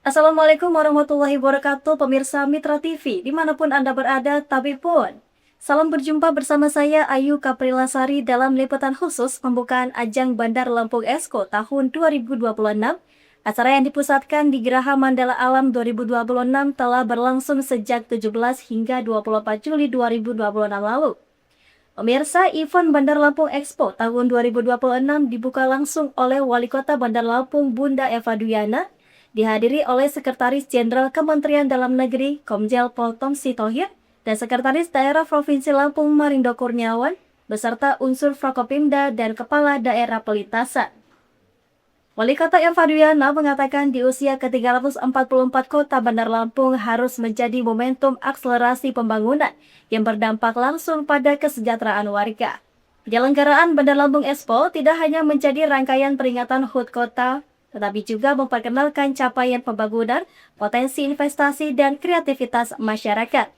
Assalamualaikum warahmatullahi wabarakatuh, pemirsa Mitra TV, dimanapun Anda berada, tabipun. Salam berjumpa bersama saya Ayu Kaprilasari dalam liputan khusus pembukaan ajang Bandar Lampung Expo tahun 2026. Acara yang dipusatkan di Geraha Mandala Alam 2026 telah berlangsung sejak 17 hingga 24 Juli 2026 lalu. Pemirsa, event Bandar Lampung Expo tahun 2026 dibuka langsung oleh Wali Kota Bandar Lampung Bunda Eva Duyana, dihadiri oleh Sekretaris Jenderal Kementerian Dalam Negeri Komjel Pol Tom Sitohir dan Sekretaris Daerah Provinsi Lampung Marindo Kurniawan, beserta unsur Forkopimda dan Kepala Daerah Pelintasan. Wali Kota Eva Duyana mengatakan di usia ke-344 kota Bandar Lampung harus menjadi momentum akselerasi pembangunan yang berdampak langsung pada kesejahteraan warga. Penyelenggaraan Bandar Lampung Expo tidak hanya menjadi rangkaian peringatan HUT kota, tetapi juga memperkenalkan capaian pembangunan, potensi investasi, dan kreativitas masyarakat.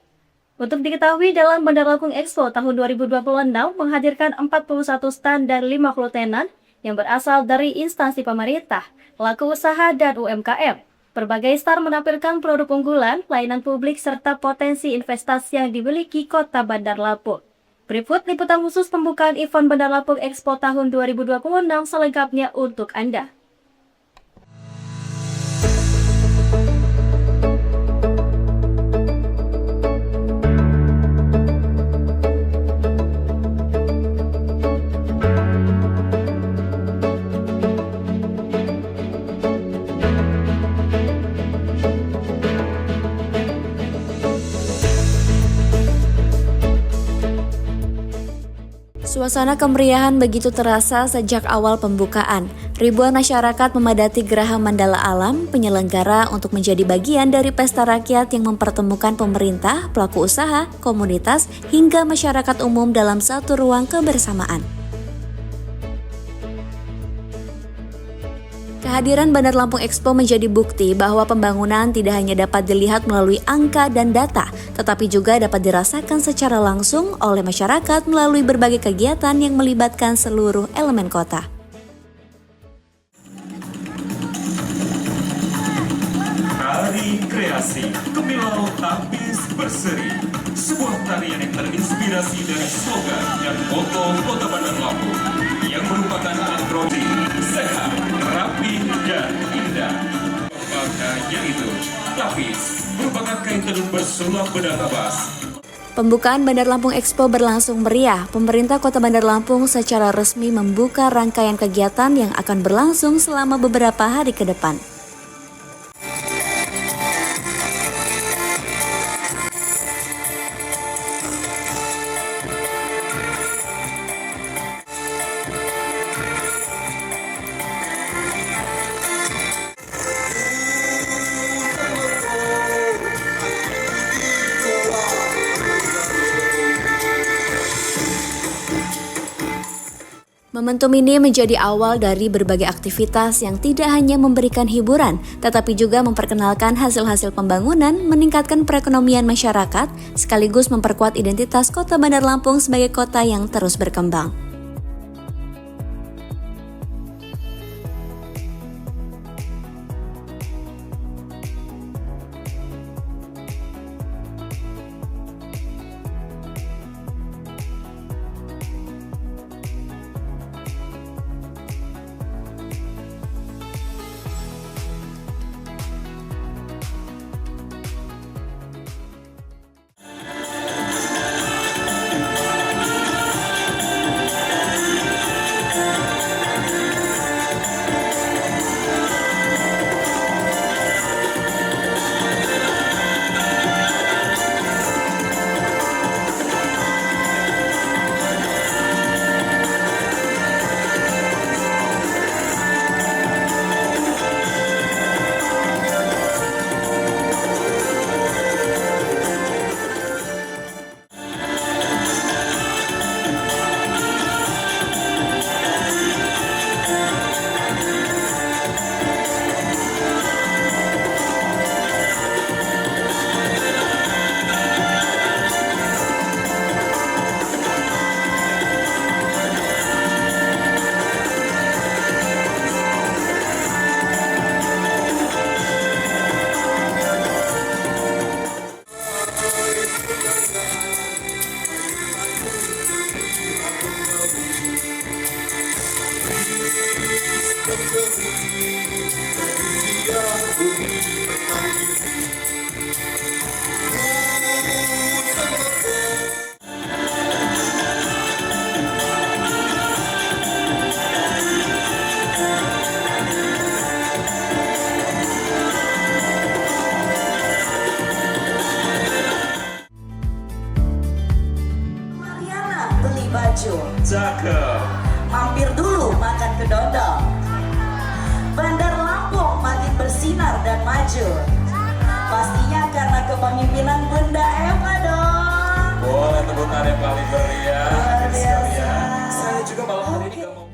Untuk diketahui, dalam Bandar Lampung Expo tahun 2026 menghadirkan 41 stand dan 50 tenan yang berasal dari instansi pemerintah, pelaku usaha, dan UMKM. Berbagai stand menampilkan produk unggulan, pelayanan publik, serta potensi investasi yang dimiliki kota Bandar Lampung. Berikut liputan khusus pembukaan event Bandar Lampung Expo tahun 2026 selengkapnya untuk Anda. Suasana kemeriahan begitu terasa sejak awal pembukaan. Ribuan masyarakat memadati Geraha Mandala Alam, penyelenggara untuk menjadi bagian dari pesta rakyat yang mempertemukan pemerintah, pelaku usaha, komunitas, hingga masyarakat umum dalam satu ruang kebersamaan. Kehadiran Bandar Lampung Expo menjadi bukti bahwa pembangunan tidak hanya dapat dilihat melalui angka dan data, tetapi juga dapat dirasakan secara langsung oleh masyarakat melalui berbagai kegiatan yang melibatkan seluruh elemen kota. Tari kreasi Kemilau Tapis Berseri, sebuah tarian yang terinspirasi dari slogan dan moto Kota Bandar Lampung yang merupakan akronim sehat, rapi, dan indah. Yaitu Tapis merupakan kain tenun bersulap benang bas. Pembukaan Bandar Lampung Expo berlangsung meriah. Pemerintah Kota Bandar Lampung secara resmi membuka rangkaian kegiatan yang akan berlangsung selama beberapa hari ke depan. Momentum ini menjadi awal dari berbagai aktivitas yang tidak hanya memberikan hiburan, tetapi juga memperkenalkan hasil-hasil pembangunan, meningkatkan perekonomian masyarakat, sekaligus memperkuat identitas Kota Bandar Lampung sebagai kota yang terus berkembang. Mariana beli baju, Cakep. mampir dulu makan ke Dodol. Bandar Lampung makin bersinar dan maju. Pastinya karena kepemimpinan Bunda Eva dong. Boleh tepuk tangan yang paling meriah. Luar Hadirin sekalian. biasa. Saya juga malam hari ini gak mau.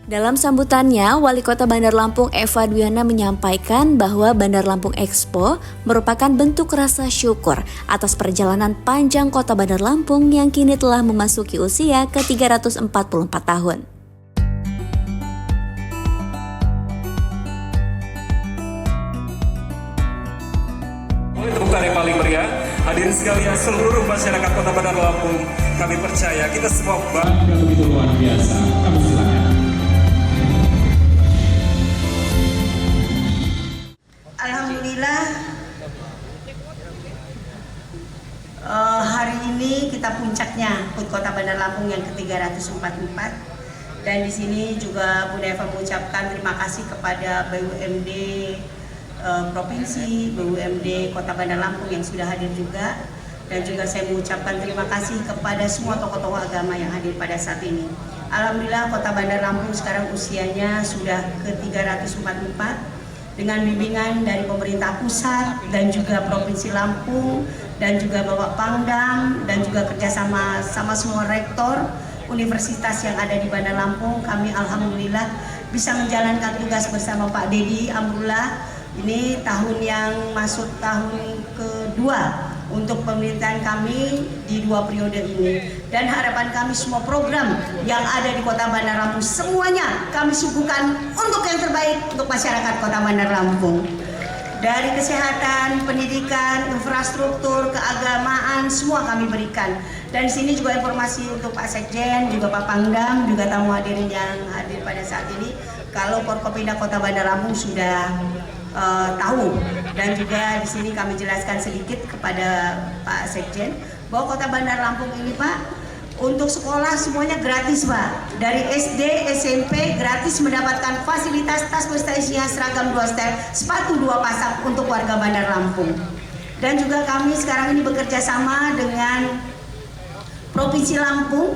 Dalam sambutannya, Wali Kota Bandar Lampung Eva Dwiana menyampaikan bahwa Bandar Lampung Expo merupakan bentuk rasa syukur atas perjalanan panjang Kota Bandar Lampung yang kini telah memasuki usia ke-344 tahun. Boleh tepuk tangan yang paling meriah. Hadirin sekalian, seluruh masyarakat Kota Bandar Lampung, kami percaya kita semua bangga begitu luar biasa. Kami silakan. Alhamdulillah hari ini kita puncaknya HUT Kota Bandar Lampung yang ke-344, dan di sini juga Bunda Eva mengucapkan terima kasih kepada BUMD Provinsi, BUMD Kota Bandar Lampung yang sudah hadir juga, dan juga saya mengucapkan terima kasih kepada semua tokoh-tokoh agama yang hadir pada saat ini. Alhamdulillah Kota Bandar Lampung sekarang usianya sudah ke-344 dengan bimbingan dari pemerintah pusat dan juga Provinsi Lampung dan juga Bapak Pangdam dan juga kerjasama sama semua rektor universitas yang ada di Bandar Lampung. Kami alhamdulillah bisa menjalankan tugas bersama Pak Dedi Amrullah. Ini tahun yang masuk tahun kedua untuk pemerintahan kami di 2 periode ini, dan harapan kami semua program yang ada di Kota Bandar Lampung semuanya kami suguhkan untuk yang terbaik untuk masyarakat Kota Bandar Lampung. Dari kesehatan, pendidikan, infrastruktur, keagamaan, semua kami berikan. Dan di sini juga informasi untuk Pak Sekjen, juga Pak Pangdam, juga tamu hadirin yang hadir pada saat ini, kalau Forkopimda Kota Bandar Lampung sudah tahu, dan juga di sini kami jelaskan sedikit kepada Pak Sekjen bahwa Kota Bandar Lampung ini, Pak, untuk sekolah semuanya gratis, Pak. Dari SD, SMP gratis mendapatkan fasilitas tas beserta isinya seragam 2 setel, sepatu 2 pasang untuk warga Bandar Lampung. Dan juga kami sekarang ini bekerja sama dengan Provinsi Lampung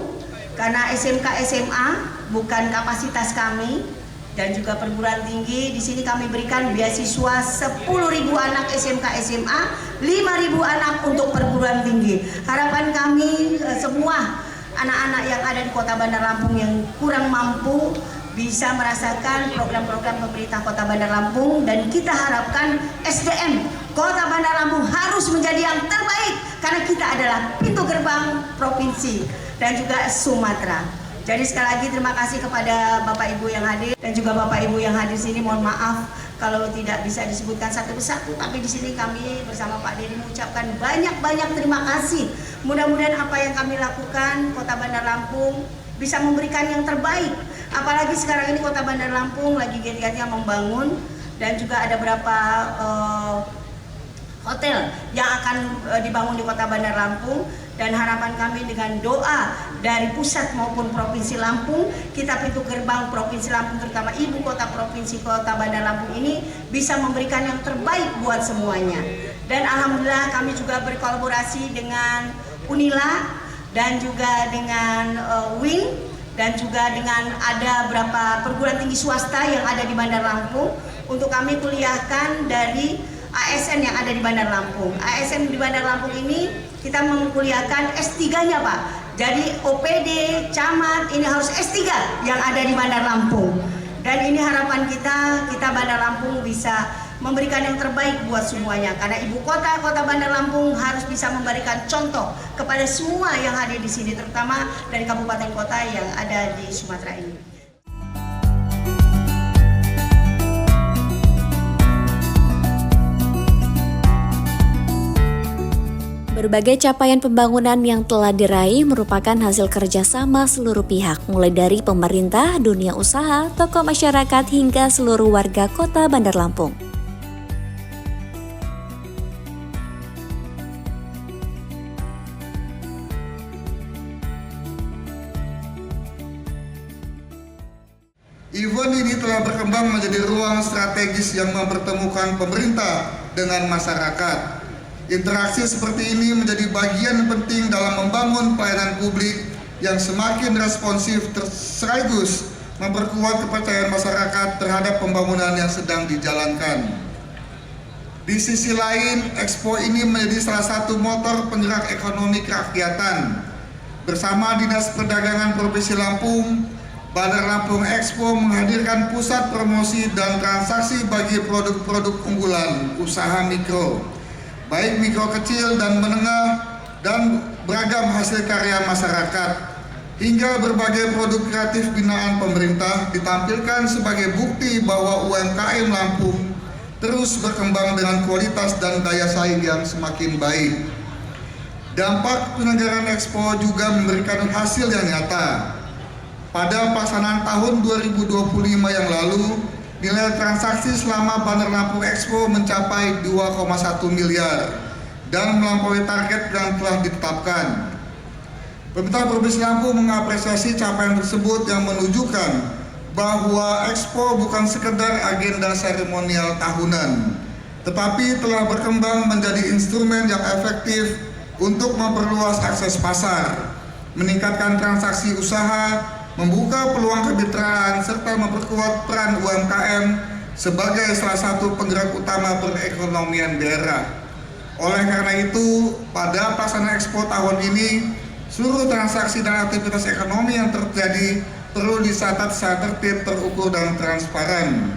karena SMK SMA bukan kapasitas kami, dan juga perguruan tinggi. Di sini kami berikan beasiswa 10.000 anak SMK SMA, 5.000 anak untuk perguruan tinggi. Harapan kami semua anak-anak yang ada di Kota Bandar Lampung yang kurang mampu bisa merasakan program-program pemerintah Kota Bandar Lampung, dan kita harapkan SDM Kota Bandar Lampung harus menjadi yang terbaik karena kita adalah pintu gerbang provinsi dan juga Sumatera. Jadi sekali lagi terima kasih kepada Bapak Ibu yang hadir, dan juga Bapak Ibu yang hadir sini, mohon maaf kalau tidak bisa disebutkan satu persatu, tapi di sini kami bersama Pak Dedi mengucapkan banyak-banyak terima kasih. Mudah-mudahan apa yang kami lakukan Kota Bandar Lampung bisa memberikan yang terbaik. Apalagi sekarang ini Kota Bandar Lampung lagi giat-giatnya membangun, dan juga ada beberapa hotel yang akan dibangun di Kota Bandar Lampung, dan harapan kami dengan doa dari pusat maupun Provinsi Lampung, kita pintu gerbang Provinsi Lampung terutama Ibu Kota Provinsi Kota Bandar Lampung ini bisa memberikan yang terbaik buat semuanya. Dan alhamdulillah kami juga berkolaborasi dengan Unila dan juga dengan WIN, dan juga dengan ada beberapa perguruan tinggi swasta yang ada di Bandar Lampung untuk kami kuliahkan dari ASN yang ada di Bandar Lampung. ASN di Bandar Lampung ini kita mengkuliahkan S3-nya Pak. Jadi OPD, camat ini harus S3 yang ada di Bandar Lampung. Dan ini harapan kita Bandar Lampung bisa memberikan yang terbaik buat semuanya. Karena ibu kota Bandar Lampung harus bisa memberikan contoh kepada semua yang hadir di sini, terutama dari kabupaten kota yang ada di Sumatera ini. Berbagai capaian pembangunan yang telah diraih merupakan hasil kerjasama seluruh pihak, mulai dari pemerintah, dunia usaha, tokoh masyarakat, hingga seluruh warga kota Bandar Lampung. Event ini telah berkembang menjadi ruang strategis yang mempertemukan pemerintah dengan masyarakat. Interaksi seperti ini menjadi bagian penting dalam membangun pelayanan publik yang semakin responsif sekaligus memperkuat kepercayaan masyarakat terhadap pembangunan yang sedang dijalankan. Di sisi lain, Expo ini menjadi salah satu motor penggerak ekonomi kerakyatan. Bersama Dinas Perdagangan Provinsi Lampung, Bandar Lampung Expo menghadirkan pusat promosi dan transaksi bagi produk-produk unggulan usaha mikro, baik mikro kecil dan menengah, dan beragam hasil karya masyarakat, hingga berbagai produk kreatif binaan pemerintah ditampilkan sebagai bukti bahwa UMKM Lampung terus berkembang dengan kualitas dan daya saing yang semakin baik. Dampak penyelenggaraan Expo juga memberikan hasil yang nyata. Pada pelaksanaan tahun 2025 yang lalu, nilai transaksi selama Bandar Lampung Expo mencapai 2,1 miliar dan melampaui target yang telah ditetapkan. Pemerintah Provinsi Lampung mengapresiasi capaian tersebut yang menunjukkan bahwa Expo bukan sekedar agenda seremonial tahunan, tetapi telah berkembang menjadi instrumen yang efektif untuk memperluas akses pasar, meningkatkan transaksi usaha, membuka peluang kemitraan, serta memperkuat peran UMKM sebagai salah satu penggerak utama perekonomian daerah. Oleh karena itu, pada pelaksanaan Expo tahun ini, seluruh transaksi dan aktivitas ekonomi yang terjadi perlu dicatat secara tertib, terukur, dan transparan.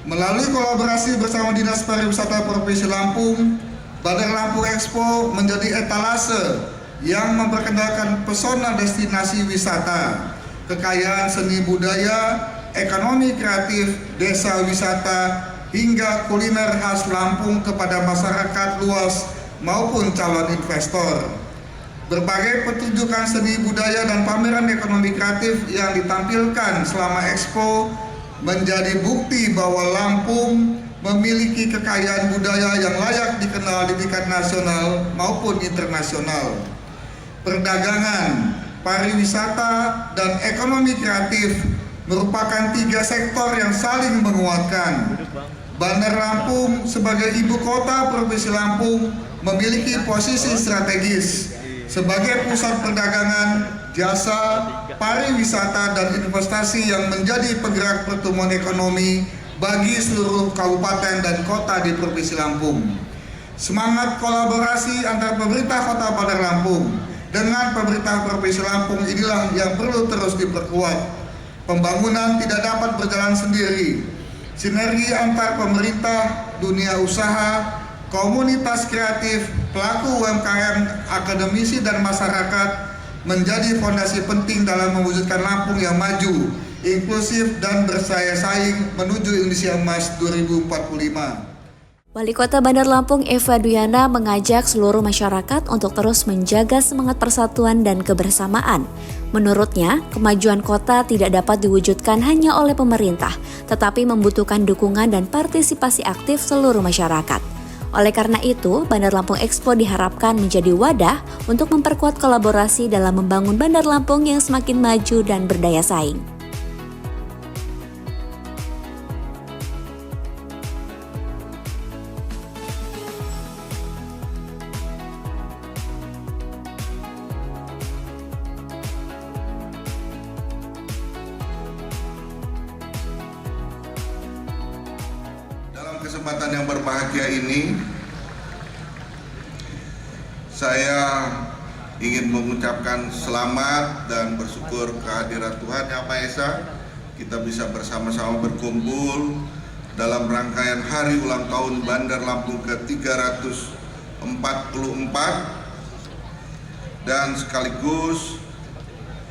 Melalui kolaborasi bersama Dinas Pariwisata Provinsi Lampung, Bandar Lampung Expo menjadi etalase yang memperkenalkan pesona destinasi wisata, kekayaan seni budaya, ekonomi kreatif, desa wisata, hingga kuliner khas Lampung kepada masyarakat luas maupun calon investor. Berbagai pertunjukan seni budaya dan pameran ekonomi kreatif yang ditampilkan selama Expo menjadi bukti bahwa Lampung memiliki kekayaan budaya yang layak dikenal di tingkat nasional maupun internasional. Perdagangan, pariwisata, dan ekonomi kreatif merupakan tiga sektor yang saling menguatkan. Bandar Lampung sebagai ibu kota Provinsi Lampung memiliki posisi strategis sebagai pusat perdagangan, jasa, pariwisata, dan investasi yang menjadi penggerak pertumbuhan ekonomi bagi seluruh kabupaten dan kota di Provinsi Lampung. Semangat kolaborasi antar pemerintah Kota Bandar Lampung dengan pemerintah Provinsi Lampung inilah yang perlu terus diperkuat. Pembangunan tidak dapat berjalan sendiri. Sinergi antar pemerintah, dunia usaha, komunitas kreatif, pelaku UMKM, akademisi, dan masyarakat menjadi fondasi penting dalam mewujudkan Lampung yang maju, inklusif, dan bersaing saing menuju Indonesia Emas 2045. Wali Kota Bandar Lampung Eva Duyana mengajak seluruh masyarakat untuk terus menjaga semangat persatuan dan kebersamaan. Menurutnya, kemajuan kota tidak dapat diwujudkan hanya oleh pemerintah, tetapi membutuhkan dukungan dan partisipasi aktif seluruh masyarakat. Oleh karena itu, Bandar Lampung Expo diharapkan menjadi wadah untuk memperkuat kolaborasi dalam membangun Bandar Lampung yang semakin maju dan berdaya saing. Dalam kesempatan kesempatan yang berbahagia ini, saya ingin mengucapkan selamat dan bersyukur kehadirat Tuhan Yang Maha Esa. Kita bisa bersama-sama berkumpul dalam rangkaian hari ulang tahun Bandar Lampung ke-344 dan sekaligus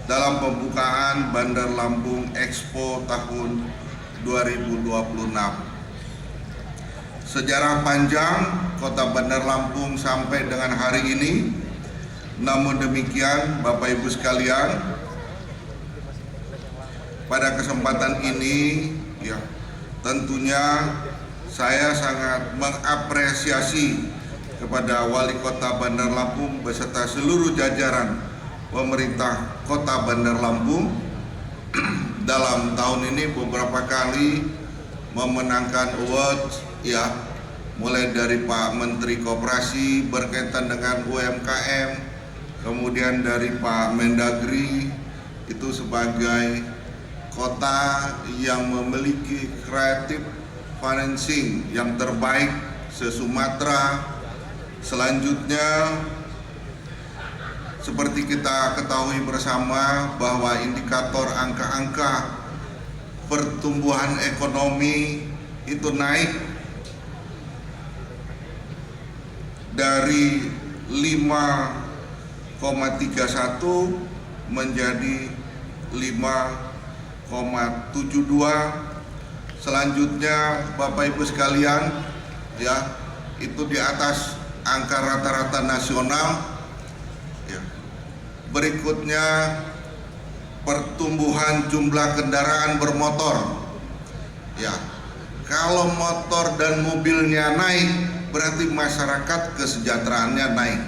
dalam pembukaan Bandar Lampung Expo tahun 2026. Sejarah panjang Kota Bandar Lampung sampai dengan hari ini. Namun demikian, Bapak Ibu sekalian, pada kesempatan ini ya tentunya saya sangat mengapresiasi kepada Wali Kota Bandar Lampung beserta seluruh jajaran pemerintah Kota Bandar Lampung dalam tahun ini beberapa kali memenangkan award ya, mulai dari Pak Menteri Koperasi berkaitan dengan UMKM, kemudian dari Pak Mendagri itu sebagai kota yang memiliki kreatif financing yang terbaik se-Sumatera. Selanjutnya, seperti kita ketahui bersama bahwa indikator angka-angka pertumbuhan ekonomi itu naik dari 5,31 menjadi 5,72. Selanjutnya Bapak Ibu sekalian ya, itu di atas angka rata-rata nasional ya. Berikutnya pertumbuhan jumlah kendaraan bermotor ya. Kalau motor dan mobilnya naik berarti masyarakat kesejahteraannya naik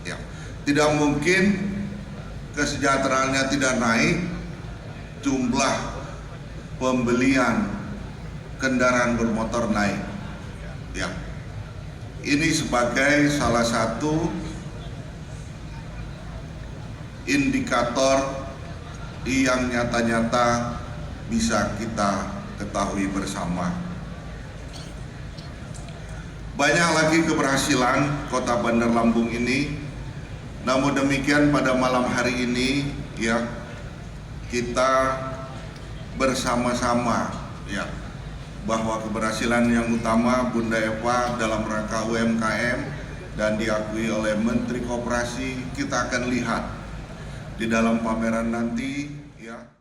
ya. Tidak mungkin kesejahteraannya tidak naik, jumlah pembelian kendaraan bermotor naik ya. Ini sebagai salah satu indikator yang nyata-nyata bisa kita ketahui bersama. Banyak lagi keberhasilan Kota Bandar Lampung ini. Namun demikian pada malam hari ini ya, kita bersama-sama ya, bahwa keberhasilan yang utama Bunda Eva dalam rangka UMKM dan diakui oleh Menteri Koperasi, kita akan lihat di dalam pameran nanti ya.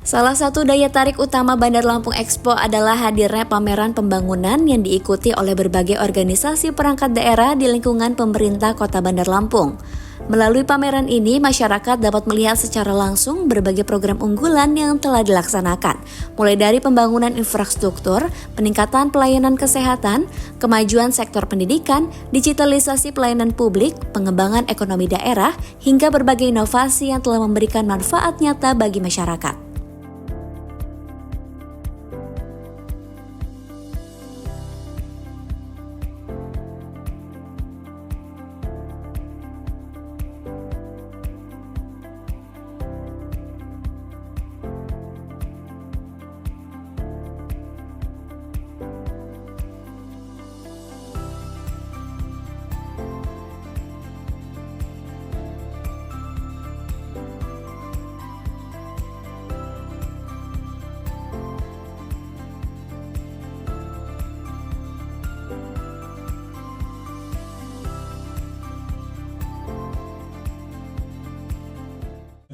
Salah satu daya tarik utama Bandar Lampung Expo adalah hadirnya pameran pembangunan yang diikuti oleh berbagai organisasi perangkat daerah di lingkungan pemerintah Kota Bandar Lampung. Melalui pameran ini, masyarakat dapat melihat secara langsung berbagai program unggulan yang telah dilaksanakan, mulai dari pembangunan infrastruktur, peningkatan pelayanan kesehatan, kemajuan sektor pendidikan, digitalisasi pelayanan publik, pengembangan ekonomi daerah, hingga berbagai inovasi yang telah memberikan manfaat nyata bagi masyarakat.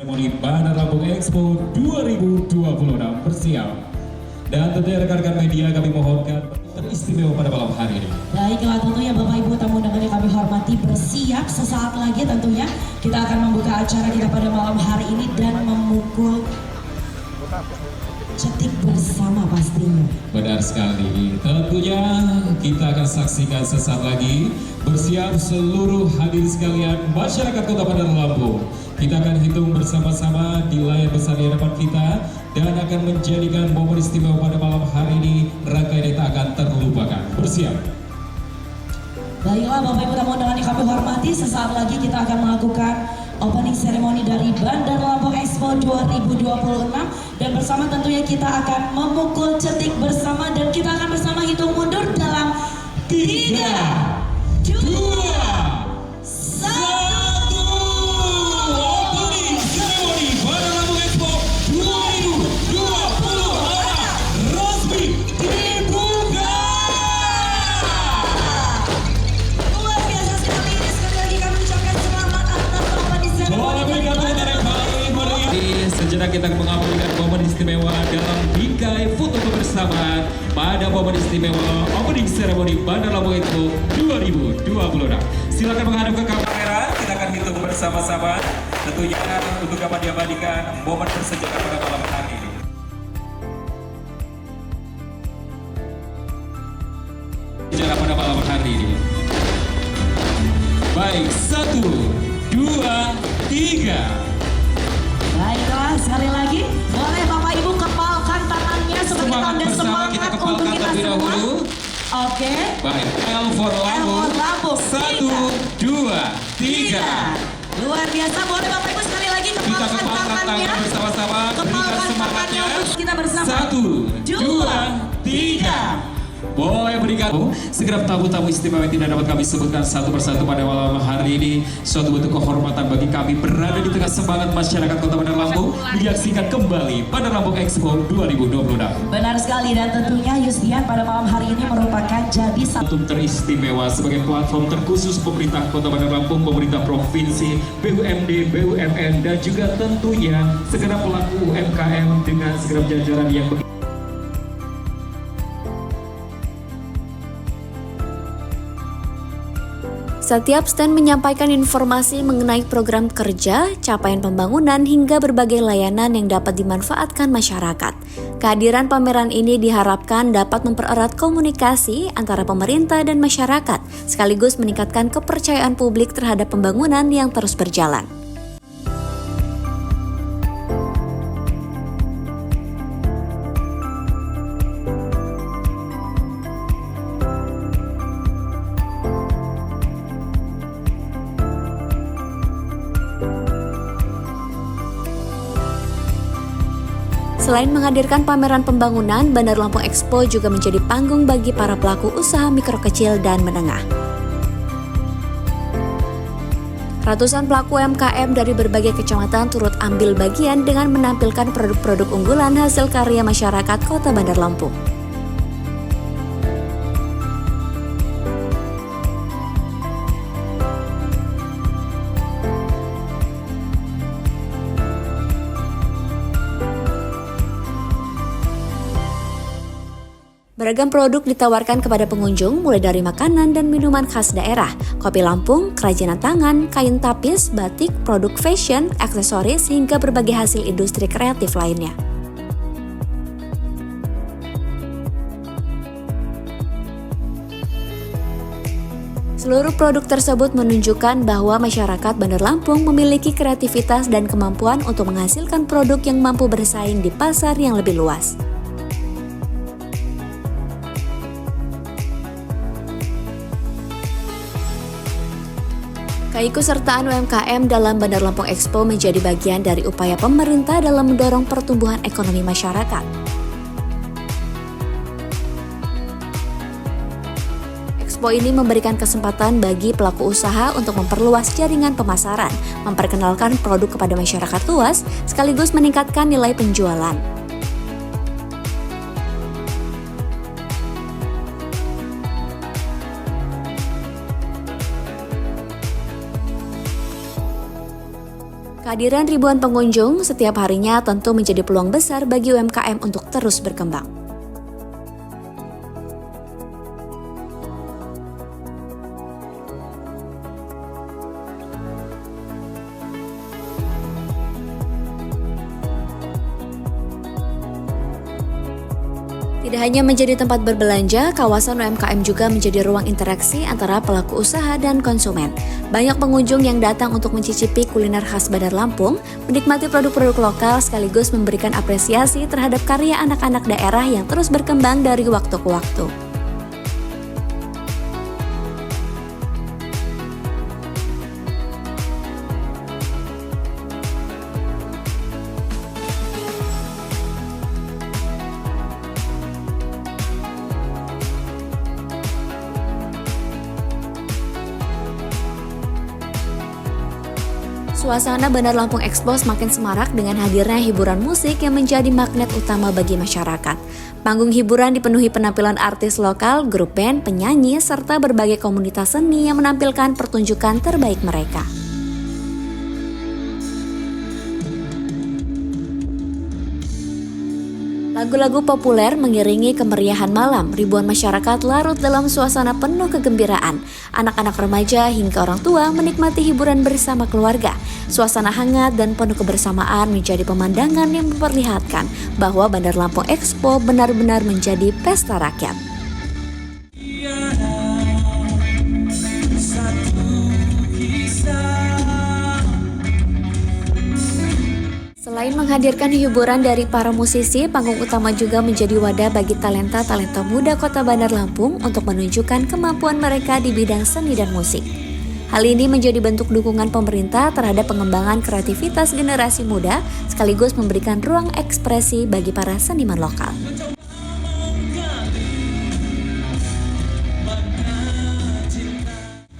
Seremoni Bandar Lampung Expo 2026 bersiap. Dan tentunya rekan-rekan media kami mohonkan teristimewa pada malam hari ini. Baiklah, tentunya Bapak Ibu tamu undangan yang kami hormati, bersiap sesaat lagi tentunya kita akan membuka acara kita pada malam hari ini dan memukul cetik bersama pastinya. Benar sekali. Tentunya kita akan saksikan sesaat lagi. Bersiap seluruh hadirin sekalian masyarakat Kota Bandar Lampung. Kita akan hitung bersama-sama di layar besar di hadapan kita dan akan menjadikan momen istimewa pada malam hari ini. Rangkaian ini tak akan terlupakan. Bersiap. Baiklah Bapak Ibu tamu undangan yang kami hormati, sesaat lagi kita akan melakukan opening ceremony dari Bandar Lampung Expo 2026 dan bersama tentunya kita akan memukul cetik bersama dan kita akan bersama hitung mundur dalam 3, 2, 1. Opening ceremony Bandar Lampung Expo 2020 resmi dibuka. Luar biasa sekali ini, sekali lagi kami ucapkan selamat atas opening Boleh ceremony berikan tepuk tangan yang paling meriah. Sejenak kita mengabadikan momen istimewa dalam bingkai foto kebersamaan pada momen istimewa opening ceremony Bandar Lampung Expo 2020. Silakan menghadap ke kamera, kita akan hitung bersama-sama. Tentunya untuk dapat diabadikan momen bersejarah pada malam hari ini. Sejarah pada malam hari ini. Baik, 1, 2, 3. Baiklah, sekali lagi boleh Bapak Ibu kepalkan tangannya sebagai Semangat tanda bersama, semangat kita untuk kepalkan kita terlebih semua. dahulu. Oke. Baik, L for L for Lampung. Lampung. 1, 2, 3. Luar biasa, boleh Bapak Ibu sekali lagi Kita kepalkan kepalkan tangannya. tangan bersama-sama, berikan Kepalkan semangatnya. tangannya untuk kita bersama. 1, 2, 3. Boleh berikan. Segera tamu-tamu istimewa yang tidak dapat kami sebutkan satu persatu pada malam hari ini. Suatu bentuk kehormatan bagi kami berada di tengah semangat masyarakat Kota Bandar Lampung menyaksikan kembali Bandar Lampung Expo 2020. Benar sekali, dan tentunya Yustian pada malam hari ini merupakan jadi satu Momentum teristimewa sebagai platform terkhusus pemerintah Kota Bandar Lampung, pemerintah provinsi, BUMD, BUMN, dan juga tentunya segenap pelaku UMKM dengan segenap jajaran yang Setiap stand menyampaikan informasi mengenai program kerja, capaian pembangunan, hingga berbagai layanan yang dapat dimanfaatkan masyarakat. Kehadiran pameran ini diharapkan dapat mempererat komunikasi antara pemerintah dan masyarakat, sekaligus meningkatkan kepercayaan publik terhadap pembangunan yang terus berjalan. Selain menghadirkan pameran pembangunan, Bandar Lampung Expo juga menjadi panggung bagi para pelaku usaha mikro kecil dan menengah. Ratusan pelaku UMKM dari berbagai kecamatan turut ambil bagian dengan menampilkan produk-produk unggulan hasil karya masyarakat Kota Bandar Lampung. Beragam produk ditawarkan kepada pengunjung, mulai dari makanan dan minuman khas daerah, kopi Lampung, kerajinan tangan, kain tapis, batik, produk fashion, aksesoris, hingga berbagai hasil industri kreatif lainnya. Seluruh produk tersebut menunjukkan bahwa masyarakat Bandar Lampung memiliki kreativitas dan kemampuan untuk menghasilkan produk yang mampu bersaing di pasar yang lebih luas. Keikutsertaan UMKM dalam Bandar Lampung Expo menjadi bagian dari upaya pemerintah dalam mendorong pertumbuhan ekonomi masyarakat. Expo ini memberikan kesempatan bagi pelaku usaha untuk memperluas jaringan pemasaran, memperkenalkan produk kepada masyarakat luas, sekaligus meningkatkan nilai penjualan. Kehadiran ribuan pengunjung setiap harinya tentu menjadi peluang besar bagi UMKM untuk terus berkembang. Tidak hanya menjadi tempat berbelanja, kawasan UMKM juga menjadi ruang interaksi antara pelaku usaha dan konsumen. Banyak pengunjung yang datang untuk mencicipi kuliner khas Bandar Lampung, menikmati produk-produk lokal sekaligus memberikan apresiasi terhadap karya anak-anak daerah yang terus berkembang dari waktu ke waktu. Suasana Bandar Lampung Expo semakin semarak dengan hadirnya hiburan musik yang menjadi magnet utama bagi masyarakat. Panggung hiburan dipenuhi penampilan artis lokal, grup band, penyanyi, serta berbagai komunitas seni yang menampilkan pertunjukan terbaik mereka. Lagu-lagu populer mengiringi kemeriahan malam. Ribuan masyarakat larut dalam suasana penuh kegembiraan. Anak-anak remaja hingga orang tua menikmati hiburan bersama keluarga. Suasana hangat dan penuh kebersamaan menjadi pemandangan yang memperlihatkan bahwa Bandar Lampung Expo benar-benar menjadi pesta rakyat. Selain menghadirkan hiburan dari para musisi, panggung utama juga menjadi wadah bagi talenta-talenta muda Kota Bandar Lampung untuk menunjukkan kemampuan mereka di bidang seni dan musik. Hal ini menjadi bentuk dukungan pemerintah terhadap pengembangan kreativitas generasi muda, sekaligus memberikan ruang ekspresi bagi para seniman lokal.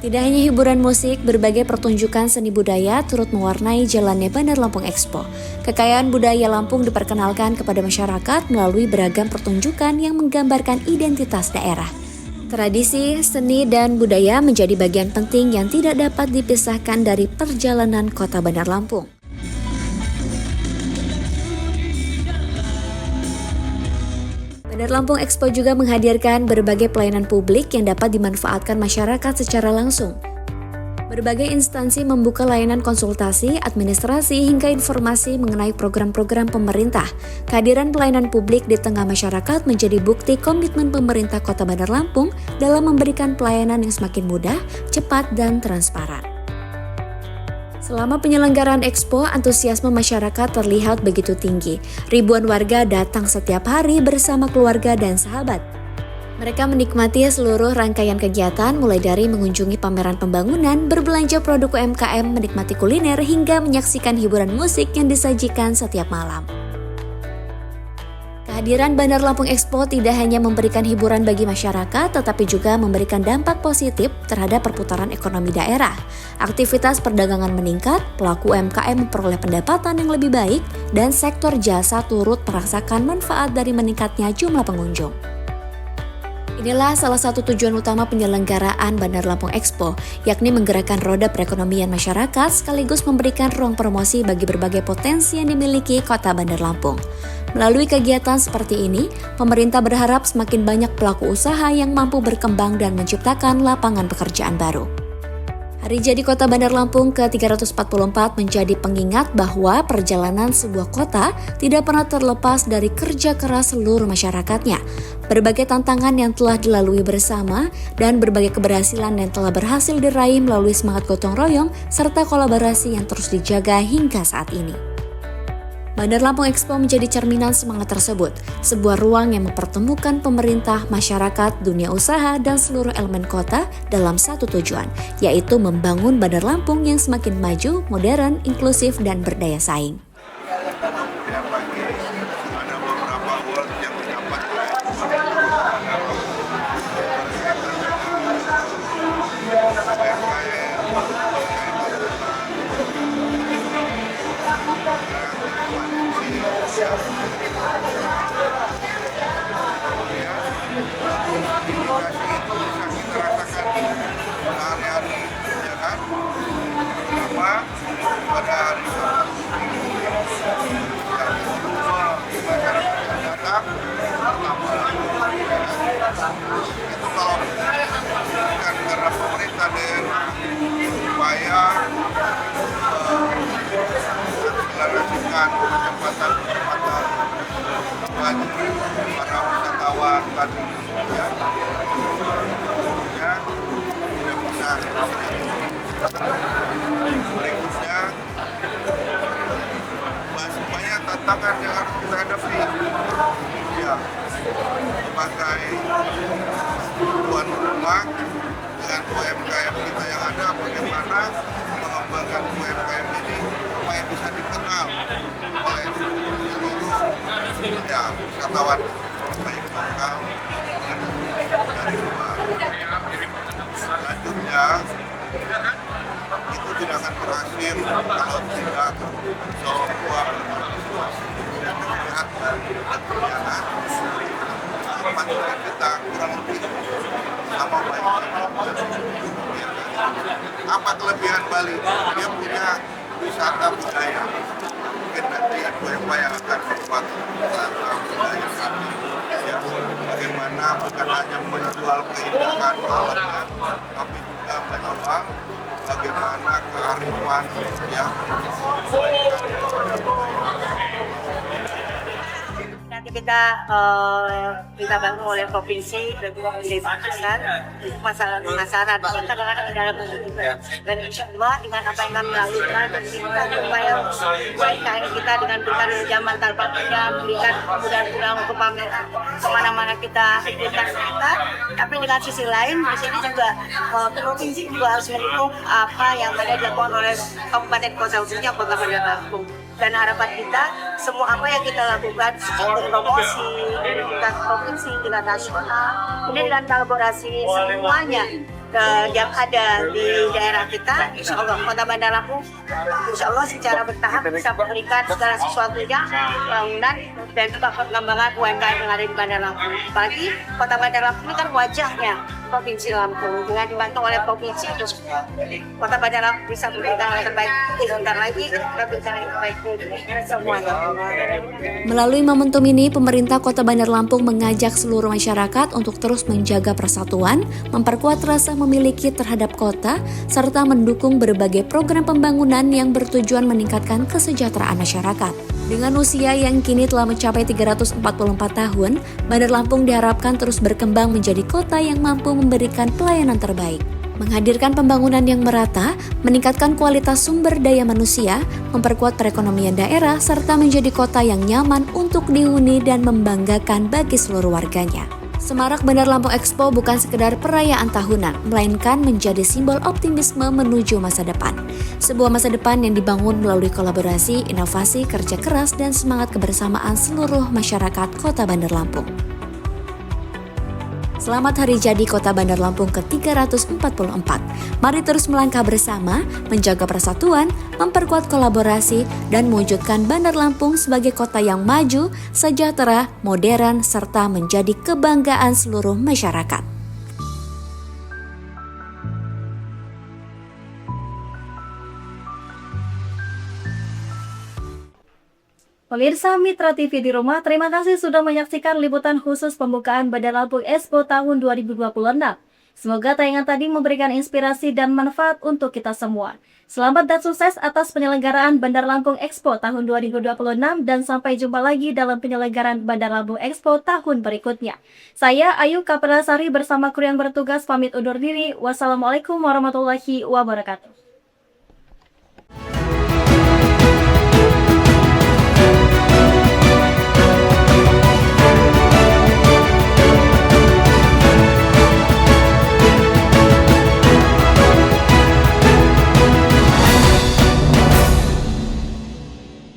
Tidak hanya hiburan musik, berbagai pertunjukan seni budaya turut mewarnai jalannya Bandar Lampung Expo. Kekayaan budaya Lampung diperkenalkan kepada masyarakat melalui beragam pertunjukan yang menggambarkan identitas daerah. Tradisi, seni, dan budaya menjadi bagian penting yang tidak dapat dipisahkan dari perjalanan Kota Bandar Lampung. Bandar Lampung Expo juga menghadirkan berbagai pelayanan publik yang dapat dimanfaatkan masyarakat secara langsung. Berbagai instansi membuka layanan konsultasi, administrasi, hingga informasi mengenai program-program pemerintah. Kehadiran pelayanan publik di tengah masyarakat menjadi bukti komitmen pemerintah Kota Bandar Lampung dalam memberikan pelayanan yang semakin mudah, cepat, dan transparan. Selama penyelenggaraan Expo, antusiasme masyarakat terlihat begitu tinggi. Ribuan warga datang setiap hari bersama keluarga dan sahabat. Mereka menikmati seluruh rangkaian kegiatan, mulai dari mengunjungi pameran pembangunan, berbelanja produk UMKM, menikmati kuliner, hingga menyaksikan hiburan musik yang disajikan setiap malam. Kehadiran Bandar Lampung Expo tidak hanya memberikan hiburan bagi masyarakat, tetapi juga memberikan dampak positif terhadap perputaran ekonomi daerah. Aktivitas perdagangan meningkat, pelaku UMKM memperoleh pendapatan yang lebih baik, dan sektor jasa turut merasakan manfaat dari meningkatnya jumlah pengunjung. Inilah salah satu tujuan utama penyelenggaraan Bandar Lampung Expo, yakni menggerakkan roda perekonomian masyarakat sekaligus memberikan ruang promosi bagi berbagai potensi yang dimiliki Kota Bandar Lampung. Melalui kegiatan seperti ini, pemerintah berharap semakin banyak pelaku usaha yang mampu berkembang dan menciptakan lapangan pekerjaan baru. Hari jadi Kota Bandar Lampung ke-344 menjadi pengingat bahwa perjalanan sebuah kota tidak pernah terlepas dari kerja keras seluruh masyarakatnya. Berbagai tantangan yang telah dilalui bersama dan berbagai keberhasilan yang telah berhasil diraih melalui semangat gotong royong serta kolaborasi yang terus dijaga hingga saat ini. Bandar Lampung Expo menjadi cerminan semangat tersebut, sebuah ruang yang mempertemukan pemerintah, masyarakat, dunia usaha, dan seluruh elemen kota dalam satu tujuan, yaitu membangun Bandar Lampung yang semakin maju, modern, inklusif, dan berdaya saing. Pada hari masyarakat datang itu kalau bukan karena pemerintah daerah supaya mengakselerasikan kecepatan bagi para wisatawan tadi ya tidak bisa berikutnya banyak tantangan yang harus kita hadapi ya sebagai tuan rumah dengan UMKM kita yang ada, bagaimana mengembangkan UMKM ini supaya bisa dikenal oleh seluruh ya wisatawan baik lokal dari luar. Selanjutnya itu tidak akan terakhir kalau tidak sebuah lihat apabila kita kurang lebih sama baiknya. Apa kelebihan Bali? Dia punya wisata budaya. Mungkin nanti FOMA yang akan membuat wisata budaya kami. Ya, bagaimana bukan hanya menjual keindahan alamnya, tapi juga menjual bagaimana kearifan ya. Nanti kita bantu oleh provinsi dan juga desa besar untuk masalah pemasaran kita dalam dan insya Allah dengan apa yang kami lakukan dan kita supaya UMKM kita dengan berikan zaman tanpa kita berikan kemudahan untuk pameran kemana-mana kita ikutkan kita, tapi dengan sisi lain di sini juga provinsi juga harus mendukung apa yang ada dilakukan oleh kabupaten kota khususnya Kota Bandar Lampung. Dan harapan kita semua apa yang kita lakukan untuk promosi dari tingkat provinsi, tingkat nasional, ini dengan kolaborasi semuanya yang ada di daerah kita, insya Allah Kota Bandar Lampung, insya Allah secara bertahap bisa memberikan segala sesuatunya, bangunan dan juga pengembangan UMKM yang ada di Bandar Lampung. Apalagi Kota Bandar Lampung ini kan wajahnya Provinsi Lampung, dengan dibantu oleh provinsi, terus Kota Bandar Lampung bisa memberikan yang terbaik, sebentar lagi memberikan yang terbaik semuanya. Melalui momentum ini, pemerintah Kota Bandar Lampung mengajak seluruh masyarakat untuk terus menjaga persatuan, memperkuat rasa memiliki terhadap kota, serta mendukung berbagai program pembangunan yang bertujuan meningkatkan kesejahteraan masyarakat. Dengan usia yang kini telah mencapai 344 tahun, Bandar Lampung diharapkan terus berkembang menjadi kota yang mampu memberikan pelayanan terbaik, menghadirkan pembangunan yang merata, meningkatkan kualitas sumber daya manusia, memperkuat perekonomian daerah, serta menjadi kota yang nyaman untuk dihuni dan membanggakan bagi seluruh warganya. Semarak Bandar Lampung Expo bukan sekedar perayaan tahunan, melainkan menjadi simbol optimisme menuju masa depan. Sebuah masa depan yang dibangun melalui kolaborasi, inovasi, kerja keras, dan semangat kebersamaan seluruh masyarakat Kota Bandar Lampung. Selamat Hari Jadi Kota Bandar Lampung ke-344. Mari terus melangkah bersama, menjaga persatuan, memperkuat kolaborasi, dan mewujudkan Bandar Lampung sebagai kota yang maju, sejahtera, modern, serta menjadi kebanggaan seluruh masyarakat. Pemirsa Mitra TV di rumah, terima kasih sudah menyaksikan liputan khusus pembukaan Bandar Lampung Expo tahun 2026. Semoga tayangan tadi memberikan inspirasi dan manfaat untuk kita semua. Selamat dan sukses atas penyelenggaraan Bandar Lampung Expo tahun 2026 dan sampai jumpa lagi dalam penyelenggaraan Bandar Lampung Expo tahun berikutnya. Saya Ayu Kaprasari bersama kru yang bertugas pamit undur diri. Wassalamualaikum warahmatullahi wabarakatuh.